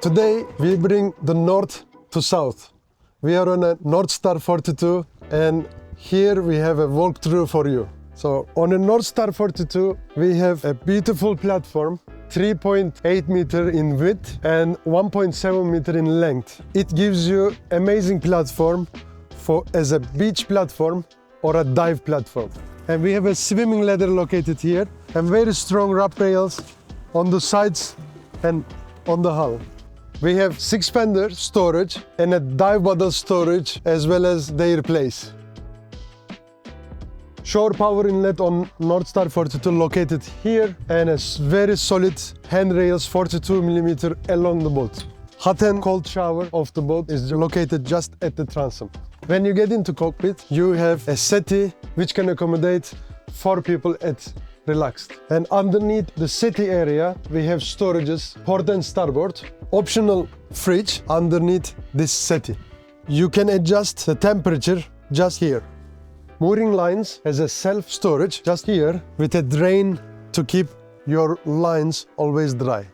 Today we bring the north to south. We are on a North Star 42 and here we have a walkthrough for you. So on a North Star 42 we have a beautiful platform, 3.8 meter in width and 1.7 meter in length. It gives you amazing platform as a beach platform or a dive platform. And we have a swimming ladder located here and very strong wrap rails on the sides and on the hull. We have 6-fender storage and a dive bottle storage as well as their place. Shore power inlet on North Star 42 located here and a very solid handrails 42 mm along the boat. Hot and cold shower of the boat is located just at the transom. When you get into cockpit, you have a settee which can accommodate 4 people at relaxed. And underneath the settee area, we have storages, port and starboard, optional fridge underneath this settee. You can adjust the temperature just here. Mooring lines has a self-storage just here with a drain to keep your lines always dry.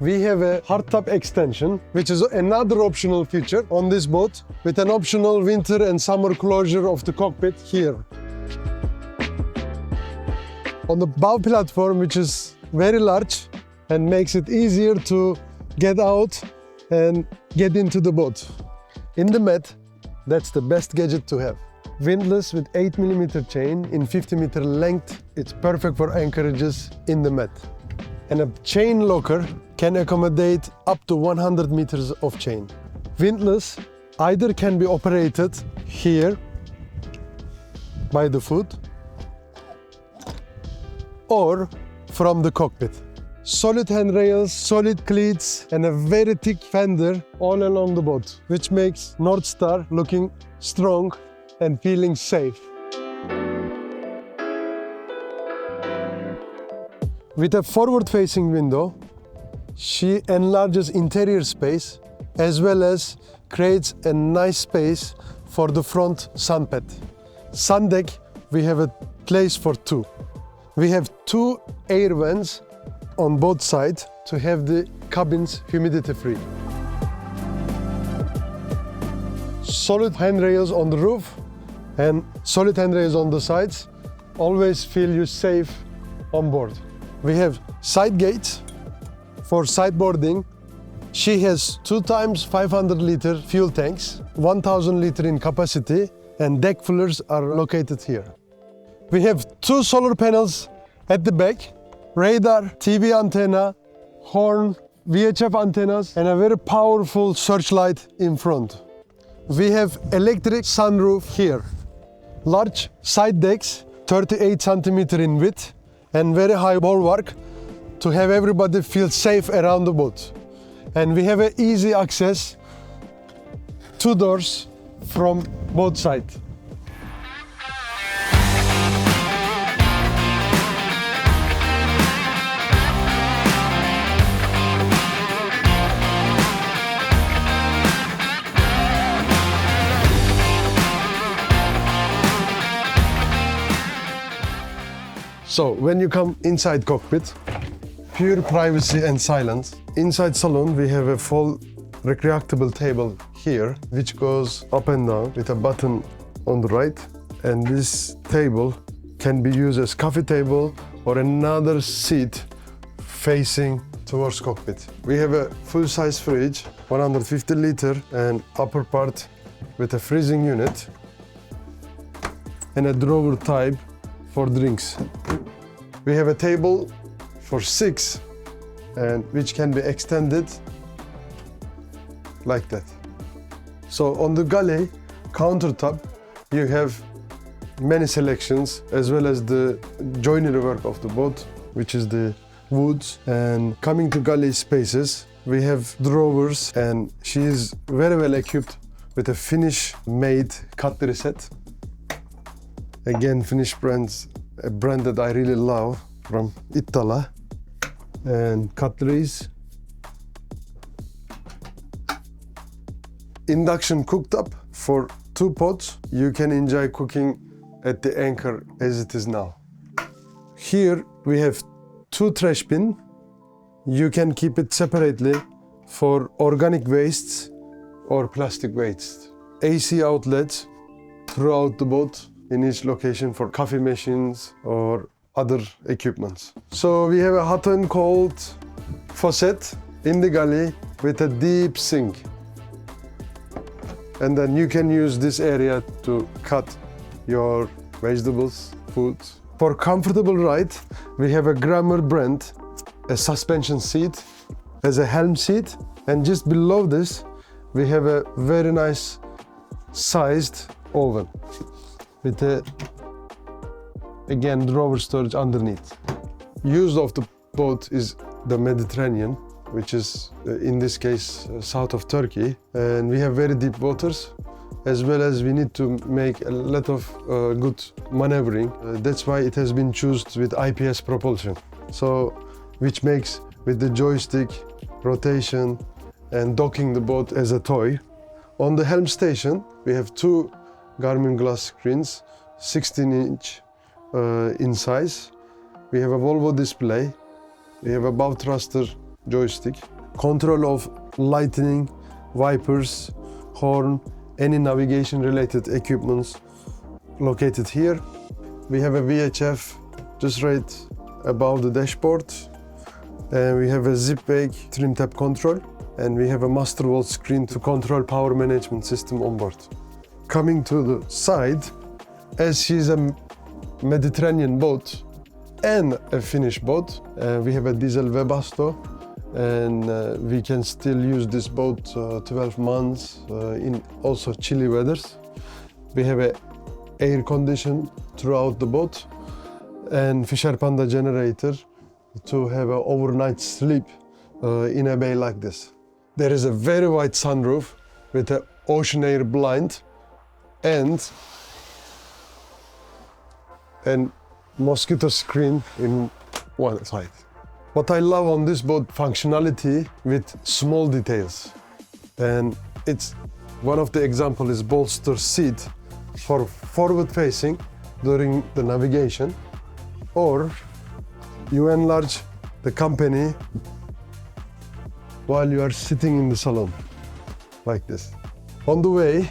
We have a hardtop extension, which is another optional feature on this boat with an optional winter and summer closure of the cockpit here. On the bow platform, which is very large and makes it easier to get out and get into the boat. In the mat, that's the best gadget to have. Windlass with 8 mm chain in 50 meter length. It's perfect for anchorages in the mat. And a chain locker can accommodate up to 100 meters of chain. Windlass either can be operated here by the foot or from the cockpit. Solid handrails, solid cleats and a very thick fender all along the boat, which makes North Star looking strong and feeling safe. With a forward-facing window, she enlarges interior space as well as creates a nice space for the front sun pad. Sun deck, we have a place for 2. We have 2 air vents on both sides to have the cabins humidity-free. Solid handrails on the roof and solid handrails on the sides always feel you safe on board. We have side gates for sideboarding. She has 2 times 500 liter fuel tanks, 1000 liter in capacity, and deck fillers are located here. We have 2 solar panels at the back, radar, TV antenna, horn, VHF antennas, and a very powerful searchlight in front. We have electric sunroof here. Large side decks, 38 cm in width, and very high bulwark to have everybody feel safe around the boat. And we have an easy access, 2 doors from both sides. So when you come inside cockpit, pure privacy and silence. Inside Salon we have a full retractable table here, which goes up and down with a button on the right. And this table can be used as coffee table or another seat facing towards cockpit. We have a full-size fridge, 150 liter and upper part with a freezing unit and a drawer type for drinks. We have a table for 6 and which can be extended like that. So on the galley countertop you have many selections as well as the joinery work of the boat, which is the woods. And coming to galley spaces, we have drawers and she is very well equipped with a Finnish made cutlery set. Again, Finnish brands, a brand that I really love from Itala. And cutleries. Induction cooktop for 2 pots. You can enjoy cooking at the anchor as it is now. Here we have 2 trash bin. You can keep it separately for organic wastes or plastic waste. AC outlets throughout the boat in each location for coffee machines or other equipments. So we have a hot and cold faucet in the galley with a deep sink. And then you can use this area to cut your vegetables, foods. For comfortable ride, we have a Grammar brand, a suspension seat, as a Helm seat, and just below this, we have a very nice sized oven with a, again, drawer storage underneath. Use of the boat is the Mediterranean, which is in this case south of Turkey, and we have very deep waters, as well as we need to make a lot of good maneuvering. That's why it has been chosen with IPS propulsion. So, which makes with the joystick, rotation, and docking the boat as a toy. On the helm station, we have two Garmin glass screens, 16-inch in size. We have a Volvo display. We have a bow thruster joystick, control of lighting, wipers, horn, any navigation-related equipments located here. We have a VHF just right above the dashboard. And we have a zip wake trim tab control. And we have a master vault screen to control power management system on board. Coming to the side, as she's a Mediterranean boat and a Finnish boat, we have a diesel Webasto, and we can still use this boat 12 months in also chilly weathers. We have a air condition throughout the boat and Fisher Panda generator to have an overnight sleep in a bay like this. There is a very wide sunroof with an ocean air blind and mosquito screen in one side. What I love on this boat, functionality with small details. And it's one of the example is bolster seat for forward facing during the navigation, or you enlarge the company while you are sitting in the salon, like this. On the way,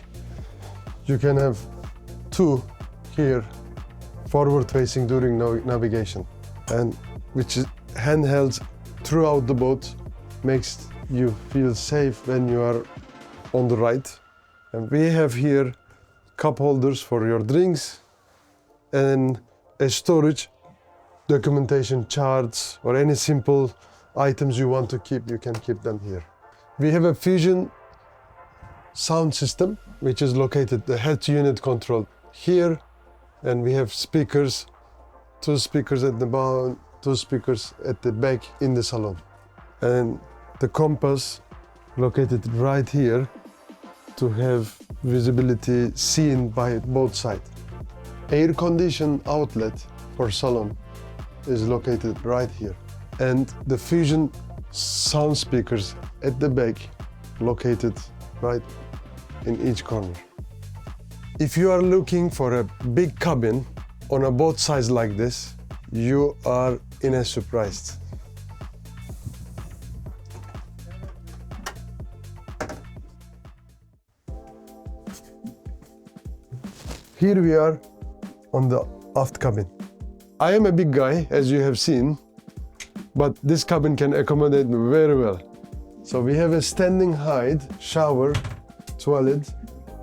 you can have two here, forward facing during navigation, and which is handheld throughout the boat, makes you feel safe when you are on the ride. And we have here cup holders for your drinks and a storage, documentation, charts, or any simple items you want to keep, you can keep them here. We have a Fusion sound system, which is located, the head unit control here, and we have speakers, two speakers at the bow, two speakers at the back in the salon. And the compass located right here to have visibility seen by both sides. Air condition outlet for salon is located right here. And the Fusion sound speakers at the back located right in each corner. If you are looking for a big cabin on a boat size like this, you are in a surprise. Here we are on the aft cabin. I am a big guy, as you have seen, but this cabin can accommodate me very well. So we have a standing height shower, toilet,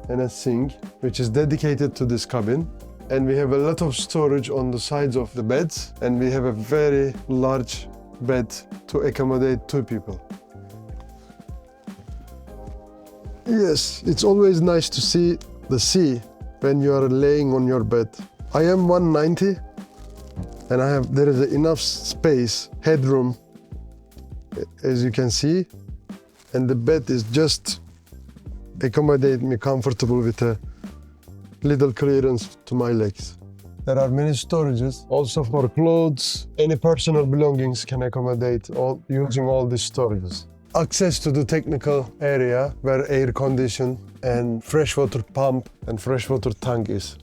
and a sink, which is dedicated to this cabin. And we have a lot of storage on the sides of the beds, and we have a very large bed to accommodate two people. Yes, it's always nice to see the sea when you are laying on your bed. I am 190, and there is enough space, headroom, as you can see, and the bed is just accommodate me comfortable with a little clearance to my legs. There are many storages also for clothes. Any personal belongings can accommodate using all these storages. Access to the technical area where air condition and freshwater pump and freshwater tank is.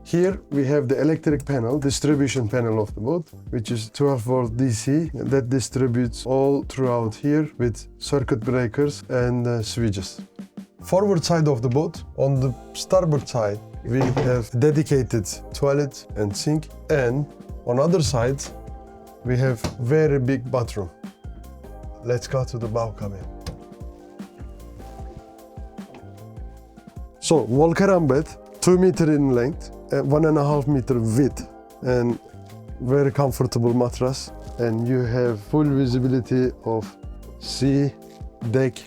Here we have the electric panel, distribution panel of the boat, which is 12-volt DC that distributes all throughout here with circuit breakers and switches. Forward side of the boat, on the starboard side, we have dedicated toilet and sink, and on other side, we have very big bathroom. Let's go to the bow cabin. So, Volcaran bed, 2 meter in length, 1.5 meter width, and very comfortable mattress. And you have full visibility of sea, deck,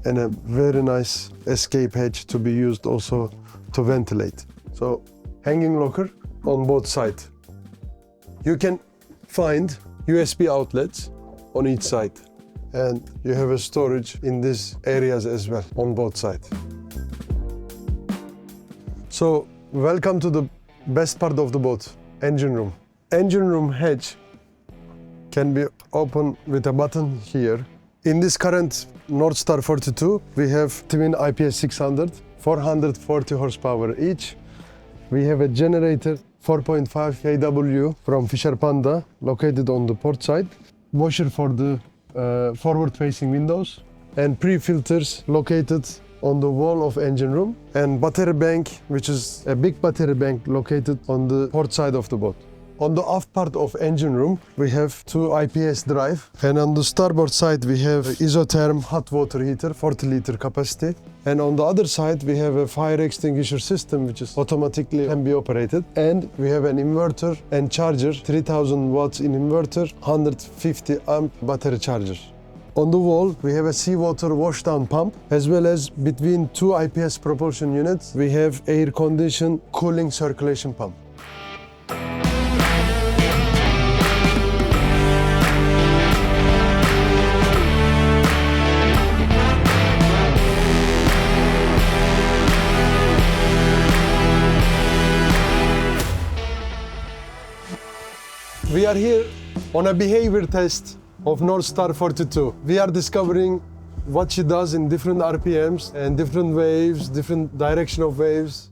and a very nice escape hatch to be used also to ventilate. So, hanging locker on both sides. You can find USB outlets on each side, and you have a storage in these areas as well on both sides. So, welcome to the best part of the boat, engine room. Engine room hatch can be opened with a button here. In this current Northstar 42, we have twin IPS 600, 440 horsepower each. We have a generator 4.5 kW from Fisher Panda located on the port side, washer for the forward-facing windows, and pre-filters located on the wall of engine room, and battery bank, which is a big battery bank located on the port side of the boat. On the aft part of engine room, we have 2 IPS drive, and on the starboard side we have isotherm hot water heater, 40 liter capacity. And on the other side we have a fire extinguisher system which is automatically can be operated, and we have an inverter and charger, 3000 watts in inverter, 150 amp battery charger. On the wall, we have a seawater washdown pump, as well as between 2 IPS propulsion units, we have air-conditioned cooling circulation pump. We are here on a behavior test of Northstar 42. We are discovering what she does in different RPMs and different waves, different direction of waves.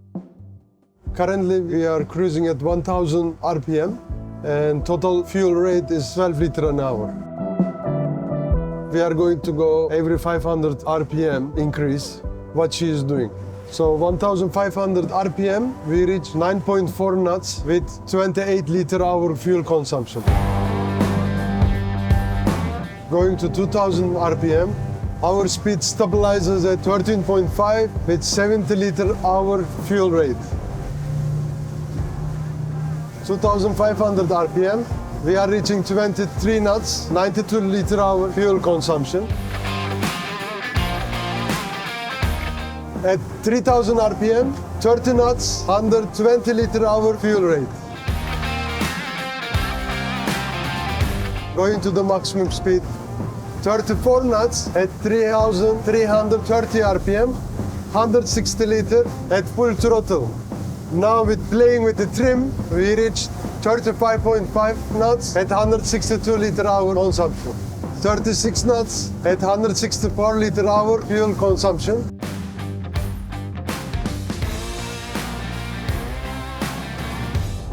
Currently we are cruising at 1000 RPM and total fuel rate is 12 liters an hour. We are going to go every 500 RPM increase what she is doing. So 1500 RPM, we reach 9.4 knots with 28 liter hour fuel consumption. Going to 2000 RPM, our speed stabilizes at 13.5 with 70 liter hour fuel rate. 2500 RPM, we are reaching 23 knots, 92 liter hour fuel consumption. At 3000 RPM, 30 knots, 120 liter hour fuel rate. Going to the maximum speed, 34 knots at 3330 RPM, 160 liter at full throttle. Now with playing with the trim, we reached 35.5 knots at 162 liter hour consumption. 36 knots at 164 liter hour fuel consumption.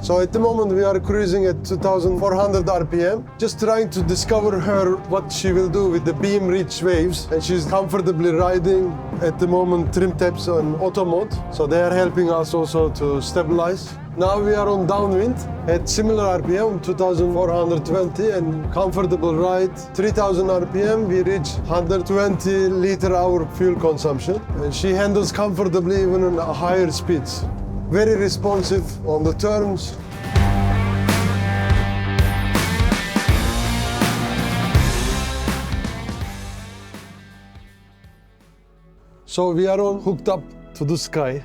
So at the moment we are cruising at 2400 RPM, just trying to discover her what she will do with the beam reach waves, and she's comfortably riding at the moment trim tabs on auto mode, so they are helping us also to stabilize. Now we are on downwind at similar RPM, 2420, and comfortable ride. 3000 RPM, we reach 120 liter hour fuel consumption, and she handles comfortably even on higher speeds. Very responsive on the turns. So we are on hooked up to the sky,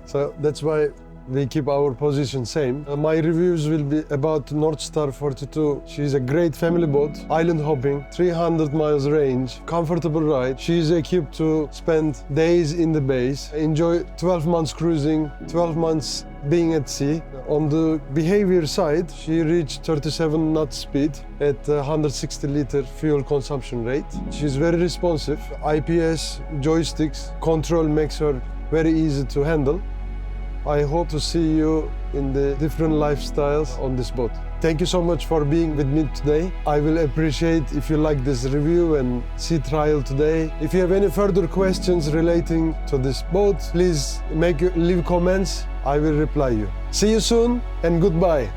so that's why we keep our position same. My reviews will be about Northstar 42. She's a great family boat, island hopping, 300 miles range, comfortable ride. She's equipped to spend days in the bays, enjoy 12 months cruising, 12 months being at sea. On the behavior side, she reached 37 knot speed at 160 liter fuel consumption rate. She's very responsive. IPS joysticks control makes her very easy to handle. I hope to see you in the different lifestyles on this boat. Thank you so much for being with me today. I will appreciate if you like this review and sea trial today. If you have any further questions relating to this boat, please leave comments. I will reply you. See you soon and goodbye.